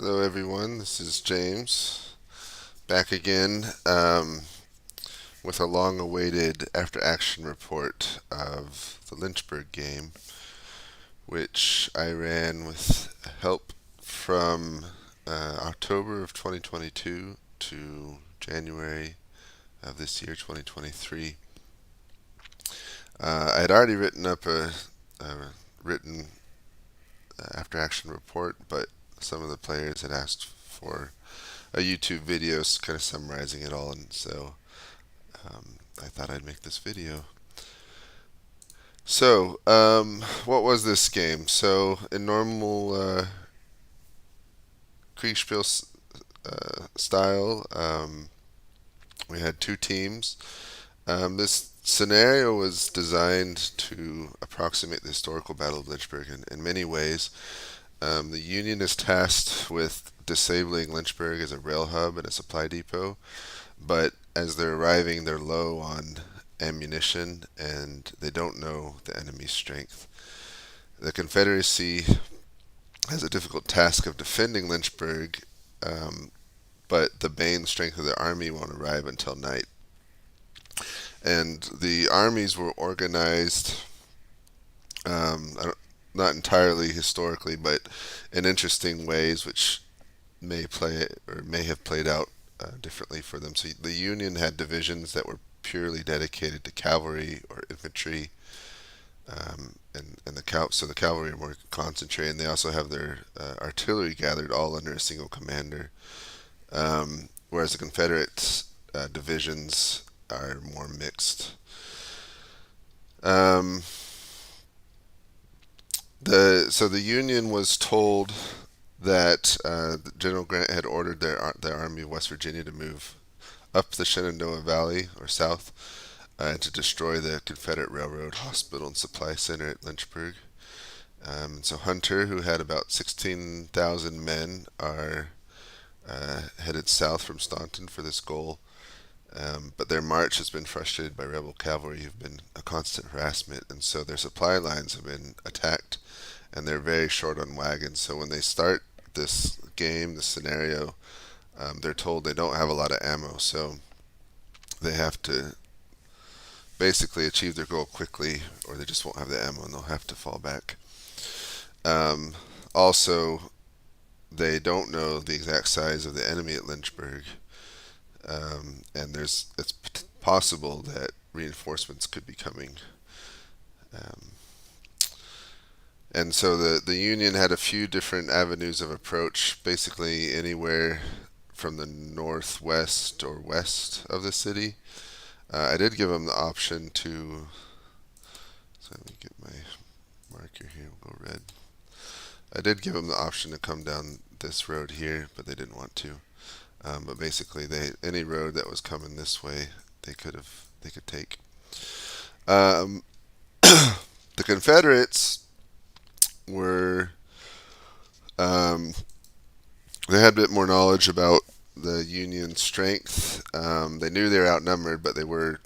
Hello, everyone. This is James back again with a long awaited after action report of the Lynchburg game, which I ran with help from October of 2022 to January of this year, 2023. I had already written up a written after action report, but some of the players had asked for a YouTube video kind of summarizing it all, and so I thought I'd make this video. So, what was this game? So, in normal Kriegsspiel style, we had two teams. This scenario was designed to approximate the historical Battle of Lynchburg in many ways. The Union is tasked with disabling Lynchburg as a rail hub and a supply depot, but as they're arriving, they're low on ammunition and they don't know the enemy's strength. The Confederacy has a difficult task of defending Lynchburg, but the main strength of the army won't arrive until night. And the armies were organized, not entirely historically, but in interesting ways, which may have played out differently for them. So the Union had divisions that were purely dedicated to cavalry or infantry, and the cavalry are more concentrated. And they also have their artillery gathered all under a single commander, whereas the Confederate divisions are more mixed. The Union was told that General Grant had ordered their Army of West Virginia to move up the Shenandoah Valley or south and to destroy the Confederate Railroad Hospital and Supply Center at Lynchburg. So Hunter, who had about 16,000 men, are headed south from Staunton for this goal. But their march has been frustrated by rebel cavalry who've been a constant harassment, and so their supply lines have been attacked, and they're very short on wagons. So when they start this game, this scenario, they're told they don't have a lot of ammo, so they have to basically achieve their goal quickly, or they just won't have the ammo and they'll have to fall back. Also, they don't know the exact size of the enemy at Lynchburg, and it's possible that reinforcements could be coming. Um, and so the Union had a few different avenues of approach, basically anywhere from the northwest or west of the city. I did give them the option to. So let me get my marker here. We'll go red. I did give them the option to come down this road here, but they didn't want to. But basically, any road that was coming this way, they could take. Um, the Confederates were they had a bit more knowledge about the Union strength. They knew they were outnumbered, but they were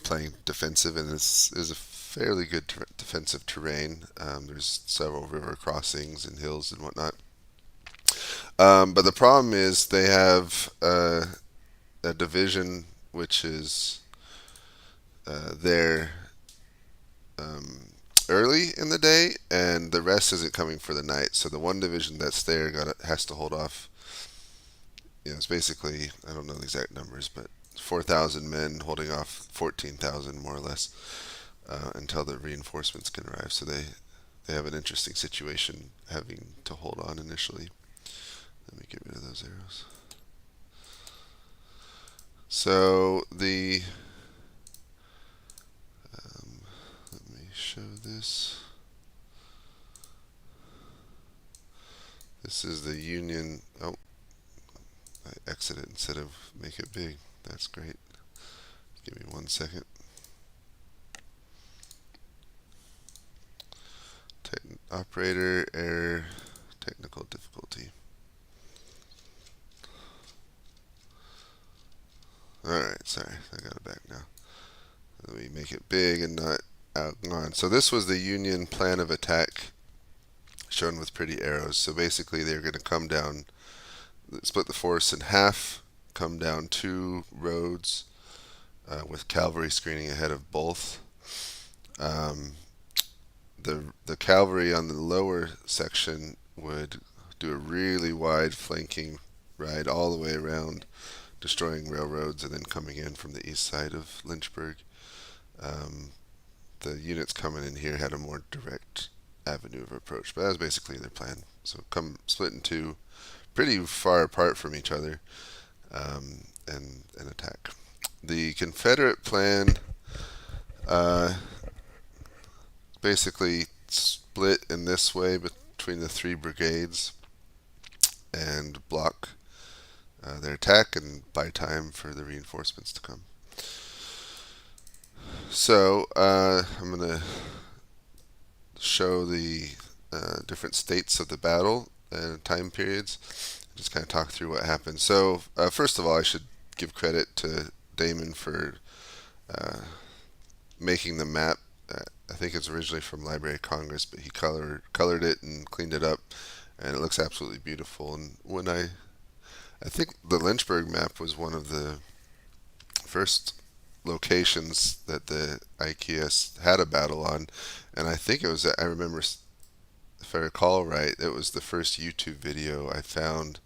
playing defensive, and this is a fairly good defensive terrain. There's several river crossings and hills and whatnot. But the problem is they have a division which is there early in the day, and the rest isn't coming for the night. So the one division that's there has to hold off. It's basically, I don't know the exact numbers, but 4,000 men holding off 14,000 more or less until the reinforcements can arrive. So they have an interesting situation having to hold on initially. Let me get rid of those arrows. So let me show this. This is the Union. Oh, I exit it instead of make it big. That's great. Give me 1 second. Operator error, technical difficulty. Alright, sorry, I got it back now. Let me make it big and not outgone. So this was the Union plan of attack shown with pretty arrows. So basically, they're going to come down, split the force in half, come down two roads with cavalry screening ahead of both. Um, the cavalry on the lower section would do a really wide flanking ride all the way around, destroying railroads and then coming in from the east side of Lynchburg. Um, the units coming in here had a more direct avenue of approach, but that was basically their plan. So come split in two, pretty far apart from each other, and attack. The Confederate plan uh, basically split in this way between the three brigades and block their attack and buy time for the reinforcements to come. So I'm going to show the different states of the battle and time periods. Just kind of talk through what happened. So first of all, I should give credit to Damon for uh, making the map. I think it's originally from Library of Congress, but he colored it and cleaned it up, and it looks absolutely beautiful. And when I think the Lynchburg map was one of the first locations that the IKS had a battle on, and I think it was, I remember, if I recall right, it was the first YouTube video I found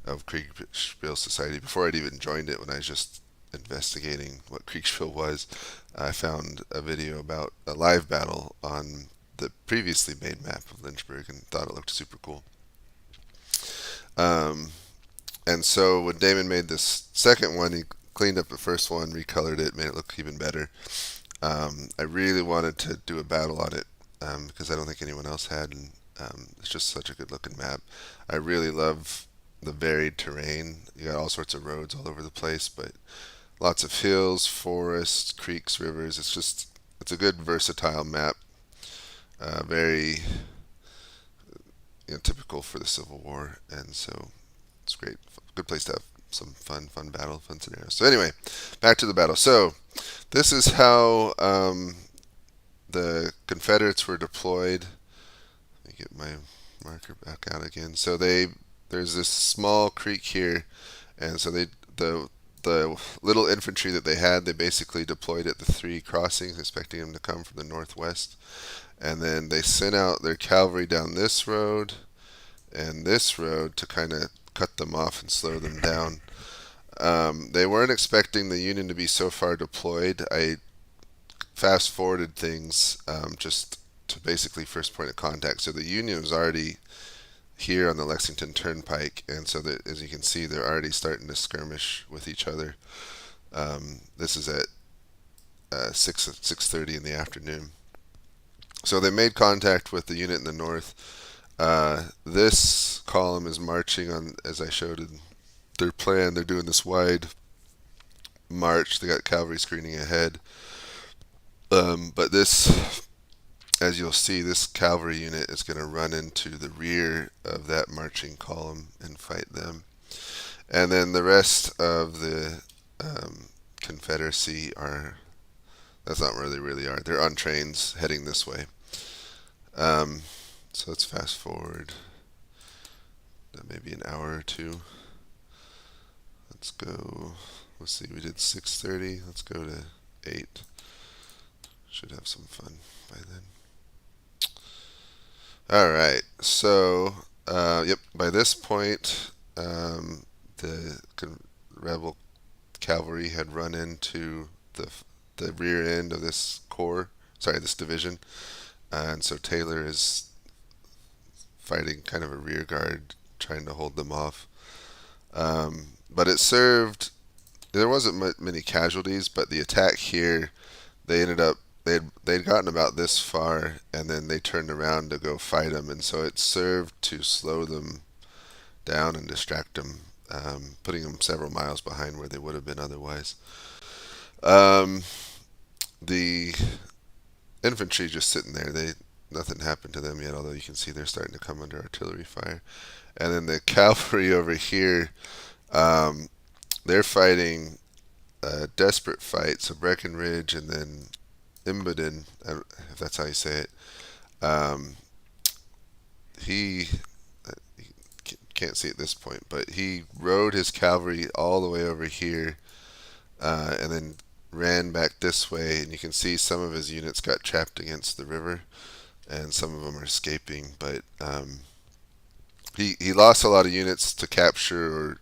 of Kriegsspiel Society before I'd even joined it. When I was just investigating what Kriegsspiel was, I found a video about a live battle on the previously made map of Lynchburg and thought it looked super cool. Um, and so when Damon made this second one, he cleaned up the first one, recolored it, made it look even better. I really wanted to do a battle on it because I don't think anyone else had, and it's just such a good looking map. I really love the varied terrain. You got all sorts of roads all over the place, but lots of hills, forests, creeks, rivers. It's a good versatile map. Very typical for the Civil War, and so it's great. Good place to have some fun battle, fun scenarios. So anyway, back to the battle. So this is how the Confederates were deployed. Let me get my marker back out again. So there's this small creek here, and so the little infantry that they had, they basically deployed at the three crossings, expecting them to come from the northwest. And then they sent out their cavalry down this road and this road to kind of cut them off and slow them down. They weren't expecting the Union to be so far deployed. I fast forwarded things just to basically first point of contact. So the Union was already here on the Lexington Turnpike, and so that, as you can see, they're already starting to skirmish with each other. This is at 6:30 in the afternoon. So they made contact with the unit in the north. This column is marching on, as I showed in their plan. They're doing this wide march. They got cavalry screening ahead. But this, as you'll see, this cavalry unit is going to run into the rear of that marching column and fight them. And then the rest of the Confederacy are, that's not where they really are. They're on trains heading this way. So let's fast forward maybe an hour or two. Let's go, let's see, we did 6:30. Let's go to 8. Should have some fun by then. Alright, so, yep, by this point, the rebel cavalry had run into the rear end of this this division, and so Taylor is fighting kind of a rear guard, trying to hold them off. But it served, there wasn't many casualties, but the attack here, they ended up, they'd gotten about this far, and then they turned around to go fight them, and so it served to slow them down and distract them, putting them several miles behind where they would have been otherwise. The infantry just sitting there, nothing happened to them yet, although you can see they're starting to come under artillery fire. And then the cavalry over here, they're fighting a desperate fight. So Breckinridge and then Imboden, if that's how you say it, he can't see at this point, but he rode his cavalry all the way over here, and then ran back this way. And you can see some of his units got trapped against the river, and some of them are escaping. But he lost a lot of units to capture or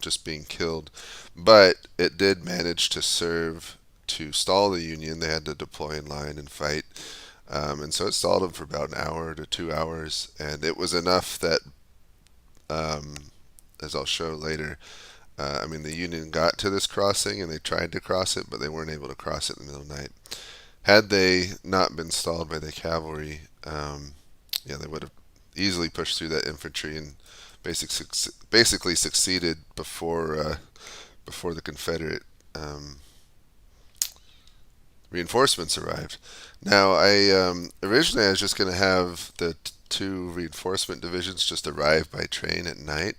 just being killed, but it did manage to serve to stall the Union. They had to deploy in line and fight. And so it stalled them for about an hour to 2 hours, and it was enough that, um, as I'll show later, I mean, the Union got to this crossing and they tried to cross it, but they weren't able to cross it in the middle of the night. Had they not been stalled by the cavalry, yeah, they would have easily pushed through that infantry and basically succeeded before the Confederate um, reinforcements arrived. Now, originally I was just going to have the two reinforcement divisions just arrive by train at night,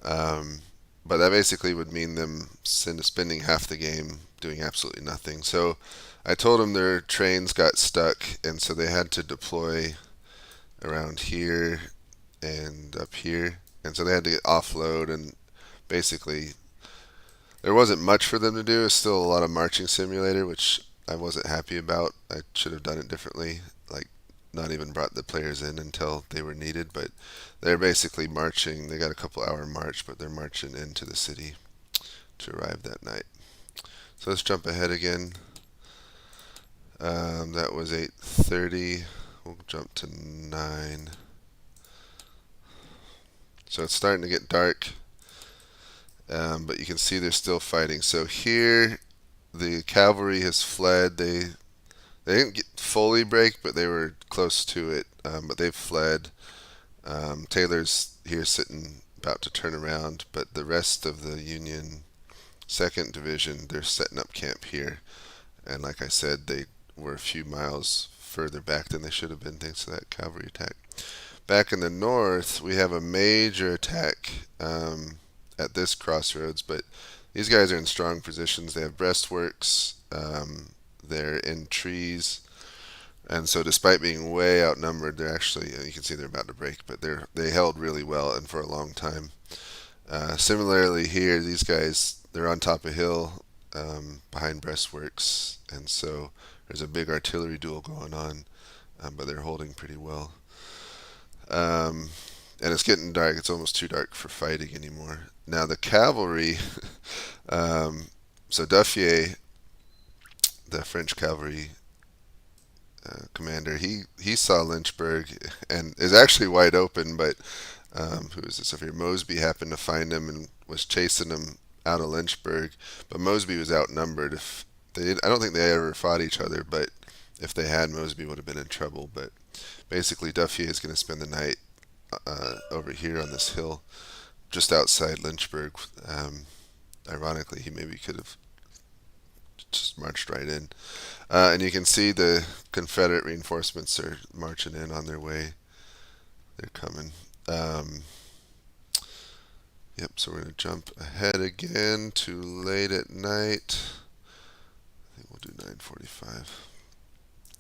um, but that basically would mean them spending half the game doing absolutely nothing. So I told them their trains got stuck, and so they had to deploy around here and up here, and so they had to offload, and basically there wasn't much for them to do. It's still a lot of marching simulator, which I wasn't happy about. I should have done it differently, like not even brought the players in until they were needed. But they're basically marching. They got a couple-hour march, but they're marching into the city to arrive that night. So let's jump ahead again. That was 8:30. We'll jump to 9. So it's starting to get dark, but you can see they're still fighting. So here, the cavalry has fled. They didn't get fully break, but they were close to it. But they've fled. Taylor's here sitting about to turn around, but the rest of the Union Second Division, they're setting up camp here. And like I said, they were a few miles further back than they should have been thanks to that cavalry attack. Back in the north, we have a major attack at this crossroads, but these guys are in strong positions. They have breastworks. They're in trees, and so despite being way outnumbered, they're actually, you can see they're about to break, but they held really well and for a long time. Similarly here, these guys, they're on top of a hill behind breastworks, and so there's a big artillery duel going on, but they're holding pretty well. Um, and it's getting dark. It's almost too dark for fighting anymore. Now the cavalry, so Duffier, the French cavalry commander, he saw Lynchburg and is actually wide open, but who is this up here? Mosby happened to find him and was chasing him out of Lynchburg, but Mosby was outnumbered. If they did, I don't think they ever fought each other, but if they had, Mosby would have been in trouble. But basically, Duffier is going to spend the night over here on this hill, just outside Lynchburg. Ironically, he maybe could have just marched right in. And you can see the Confederate reinforcements are marching in on their way. They're coming. Yep, so we're going to jump ahead again to late at night. I think we'll do 9:45.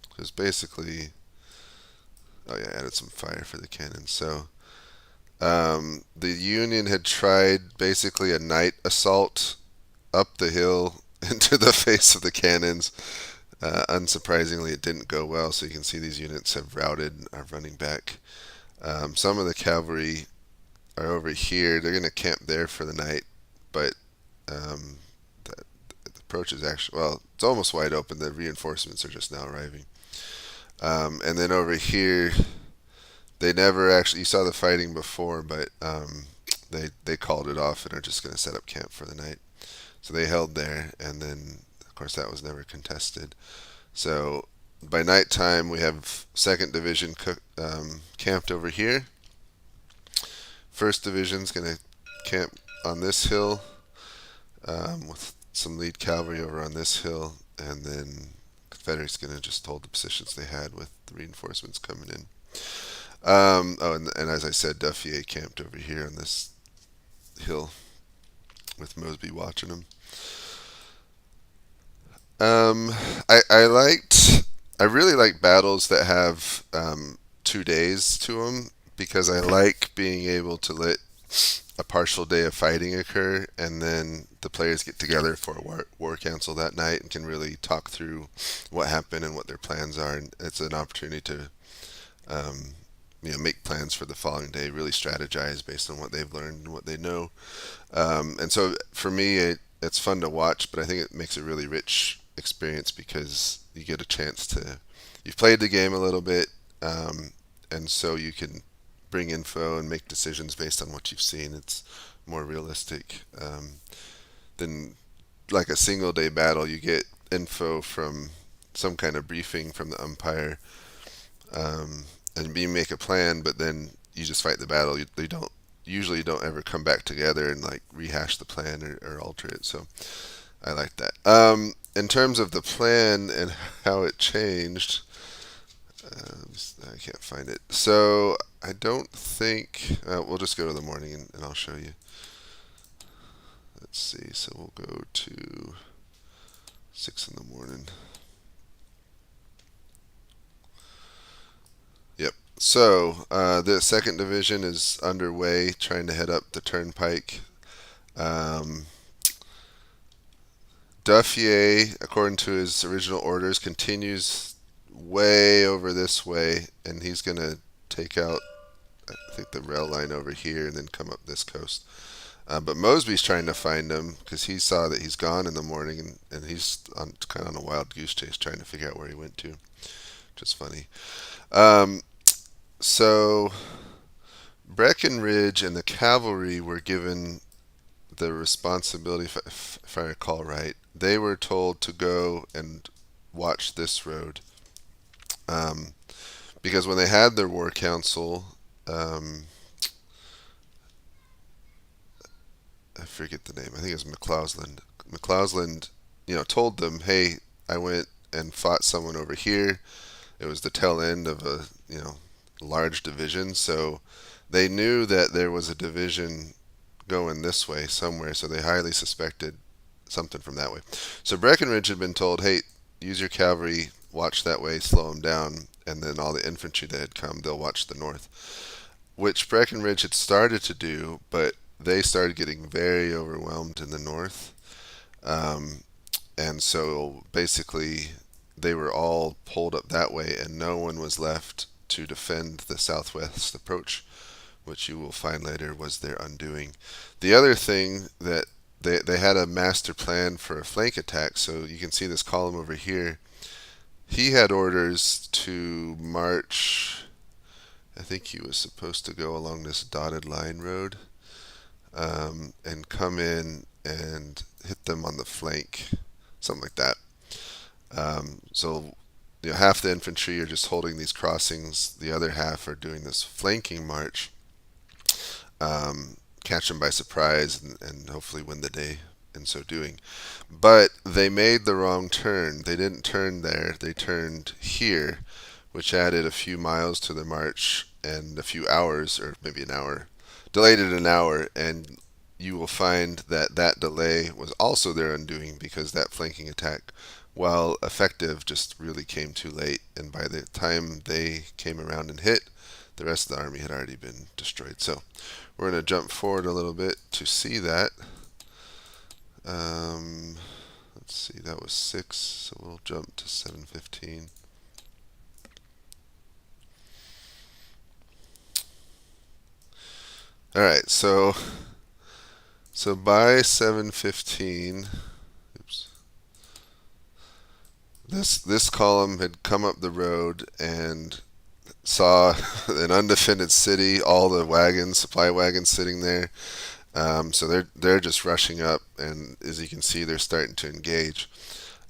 Because basically, oh yeah, I added some fire for the cannon. So the Union had tried basically a night assault up the hill into the face of the cannons. Unsurprisingly, it didn't go well, so you can see these units have routed and are running back. Some of the cavalry are over here. They're going to camp there for the night, but the approach is actually, well, it's almost wide open. The reinforcements are just now arriving. And then over here, they never actually, you saw the fighting before, but they called it off and are just going to set up camp for the night. So they held there, and then, of course, that was never contested. So by nighttime, we have 2nd Division camped over here. 1st Division's going to camp on this hill with some lead cavalry over on this hill, and then Confederates going to just hold the positions they had with the reinforcements coming in. And as I said, Duffier camped over here on this hill with Mosby watching them. I really like battles that have 2 days to them, because I like being able to let a partial day of fighting occur, and then the players get together for a war council that night and can really talk through what happened and what their plans are. And it's an opportunity to um, make plans for the following day, really strategize based on what they've learned and what they know. And so for me, it's fun to watch, but I think it makes a really rich experience because you get a chance to, you've played the game a little bit, um, and so you can bring info and make decisions based on what you've seen. It's more realistic than like a single day battle. You get info from some kind of briefing from the umpire, um, and you make a plan, but then you just fight the battle. They don't usually don't ever come back together and like rehash the plan or alter it. So I like that. In terms of the plan and how it changed, I can't find it. So I don't think we'll just go to the morning and I'll show you. Let's see. So we'll go to 6 in the morning. Yep. So the second division is underway, trying to head up the turnpike. Um, Duffier, according to his original orders, continues way over this way, and he's going to take out, I think, the rail line over here and then come up this coast. But Mosby's trying to find him because he saw that he's gone in the morning, and he's kind of on a wild goose chase trying to figure out where he went to, which is funny. Um, so Breckenridge and the cavalry were given the responsibility, if I recall right. They were told to go and watch this road, um, because when they had their war council, um, I forget the name. I think it was McCausland. McCausland, told them, "Hey, I went and fought someone over here. It was the tail end of a large division, so they knew that there was a division going this way somewhere. So they highly suspected something from that way. So Breckenridge had been told, "Hey, use your cavalry, watch that way, slow them down, and then all the infantry that had come, they'll watch the north." Which Breckenridge had started to do, but they started getting very overwhelmed in the north. Um, and so basically, they were all pulled up that way, and no one was left to defend the southwest approach, which you will find later was their undoing. The other thing that they had a master plan for a flank attack, so you can see this column over here. He had orders to march, I think he was supposed to go along this dotted line road, and come in and hit them on the flank, something like that. So half the infantry are just holding these crossings, the other half are doing this flanking march, catch them by surprise, and hopefully win the day in so doing. But they made the wrong turn. They didn't turn there, they turned here, which added a few miles to the march and a few hours, or maybe an hour, delayed it an hour, and you will find that that delay was also their undoing because that flanking attack, while effective, just really came too late, and by the time they came around and hit, the rest of the army had already been destroyed. So we're going to jump forward a little bit to see that. Let's see, that was 6, so we'll jump to 7:15. All right, so by 7:15, oops, this column had come up the road and saw an undefended city, all the wagons, supply wagons sitting there. So they're just rushing up, and as you can see, they're starting to engage.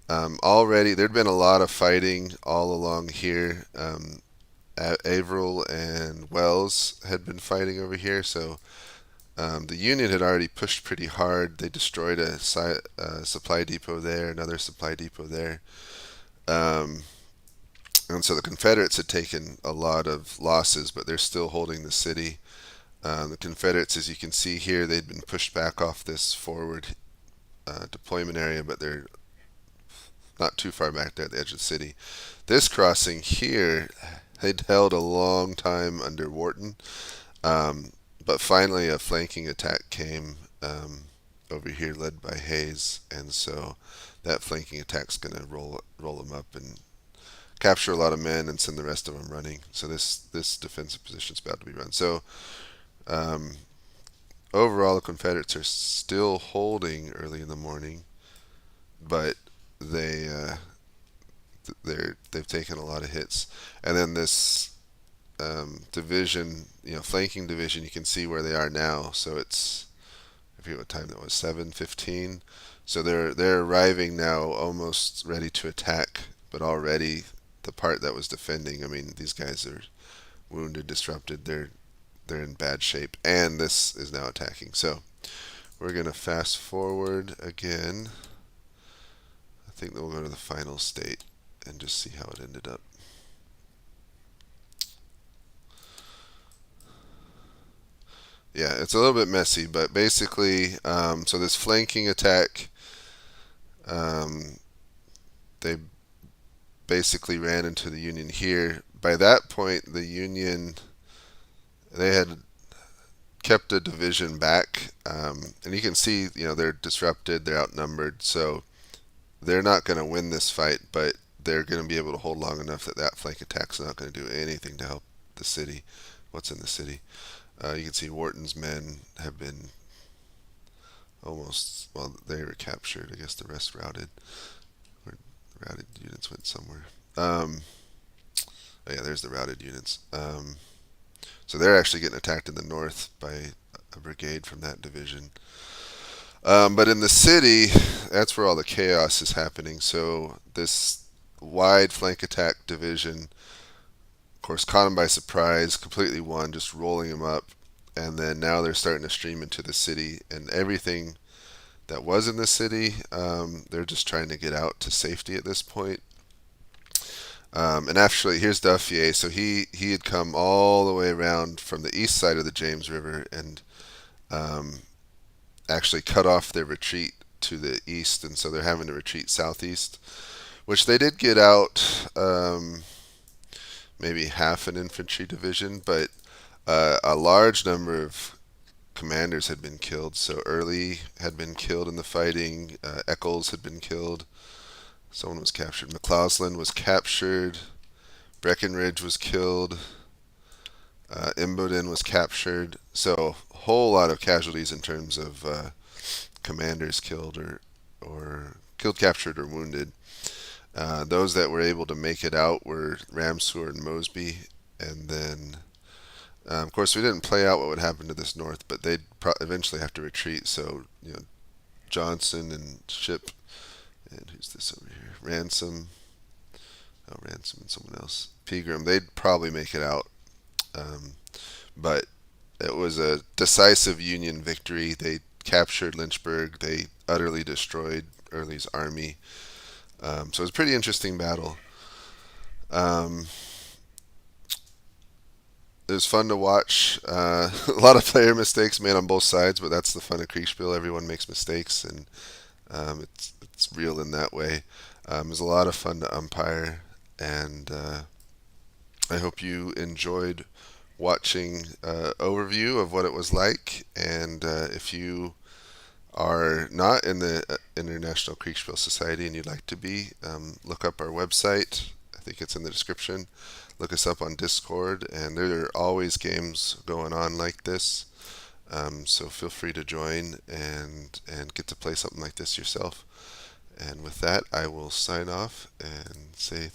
Already, there'd been a lot of fighting all along here. Averill and Wells had been fighting over here, so the Union had already pushed pretty hard. They destroyed a supply depot there, another supply depot there. Um, and so the Confederates had taken a lot of losses, but they're still holding the city. The Confederates, as you can see here, they'd been pushed back off this forward deployment area, but they're not too far back there at the edge of the city. This crossing here They'd held a long time under Wharton, um, but finally a flanking attack came over here, led by Hayes, and so that flanking attack's going to roll them up and capture a lot of men and send the rest of them running. So this defensive position's about to be run. So um, overall, the Confederates are still holding early in the morning, but they they've taken a lot of hits. And then this division, flanking division, you can see where they are now. So it's, I forget what time that was, 7:15. So they're arriving now, almost ready to attack, but already the part that was defending. I mean, these guys are wounded, disrupted. They're in bad shape, and this is now attacking. So we're gonna fast forward again. I think that we'll go to the final state and just see how it ended up. Yeah, it's a little bit messy, but basically, so this flanking attack, um, they basically ran into the Union here. By that point, the Union, they had kept a division back, and you can see, they're disrupted, they're outnumbered, so they're not going to win this fight, but they're going to be able to hold long enough that that flank attack's not going to do anything to help the city, what's in the city. You can see Wharton's men have been almost, well, they were captured. I guess the rest routed, or routed units went somewhere. Oh yeah, there's the routed units. So they're actually getting attacked in the north by a brigade from that division. But in the city, that's where all the chaos is happening. So this wide flank attack division, of course, caught them by surprise, completely won, just rolling them up. And then now they're starting to stream into the city, and everything that was in the city, they're just trying to get out to safety at this point. And actually, here's Duffier. So he had come all the way around from the east side of the James River and actually cut off their retreat to the east, and so they're having to retreat southeast, which they did get out maybe half an infantry division, but a large number of commanders had been killed. So Early had been killed in the fighting. Eccles had been killed. Someone was captured. McCausland was captured. Breckinridge was killed. Imboden was captured. So a whole lot of casualties in terms of commanders killed or killed, captured, or wounded. Those that were able to make it out were Ramseur and Mosby, and then of course, we didn't play out what would happen to this north, but they'd eventually have to retreat. So, Johnson and Ship, and who's this over here? Ransom. Oh, Ransom and someone else. Pegram. They'd probably make it out, um, but it was a decisive Union victory. They captured Lynchburg. They utterly destroyed Early's army. So it was a pretty interesting battle. Um, it was fun to watch. A lot of player mistakes made on both sides, but that's the fun of Kriegsspiel. Everyone makes mistakes, and it's real in that way. It was a lot of fun to umpire, and I hope you enjoyed watching overview of what it was like. And if you are not in the International Kriegsspiel Society and you'd like to be, look up our website. I think it's in the description. Look us up on Discord, and there are always games going on like this. So feel free to join and get to play something like this yourself. And with that, I will sign off and say thank you.